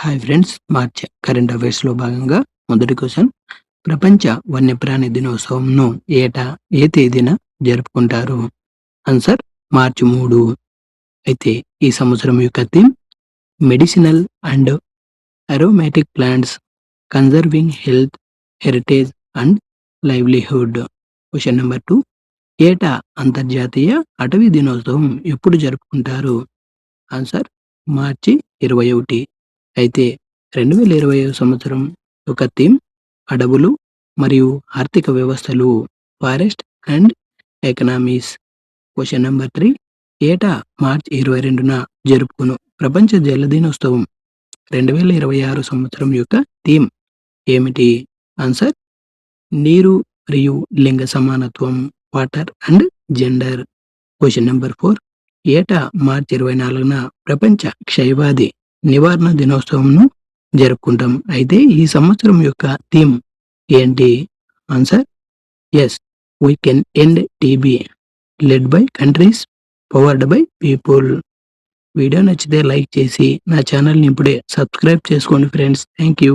Hi friends, March current అఫైర్స్లో భాగంగా మొదటి question: ప్రపంచ వన్యప్రాణి దినోత్సవంను ఏటా ఏ తేదీన జరుపుకుంటారు? ఆన్సర్ మార్చి 3. అయితే ఈ సంవత్సరం యొక్క theme medicinal and aromatic plants conserving health, heritage and livelihood. Question number 2: ఏటా అంతర్జాతీయ అటవీ దినోత్సవం ఎప్పుడు జరుపుకుంటారు? ఆన్సర్ మార్చి 21. అయితే 2025 సంవత్సరం యొక్క థీమ్ అడవులు మరియు ఆర్థిక వ్యవస్థలు, forest and economies. Question number 3: ఏటా మార్చి 22న జరుపుకును ప్రపంచ జల దినోత్సవం 2026 సంవత్సరం యొక్క థీమ్ ఏమిటి? ఆన్సర్ నీరు మరియు లింగ సమానత్వం, water and gender. Question number 4: ఏటా మార్చి 24న ప్రపంచ క్షయవ్యాధి నివారణ దినోత్సవంను జరుపుకుంటాం. అయితే ఈ సంవత్సరం యొక్క థీమ్ ఏంటి? Answer yes, we can end TB, led by countries, powered by people. Video నచ్చితే లైక్ చేసి నా ఛానల్ని ఇప్పుడే సబ్స్క్రైబ్ చేసుకోండి ఫ్రెండ్స్. Thank you.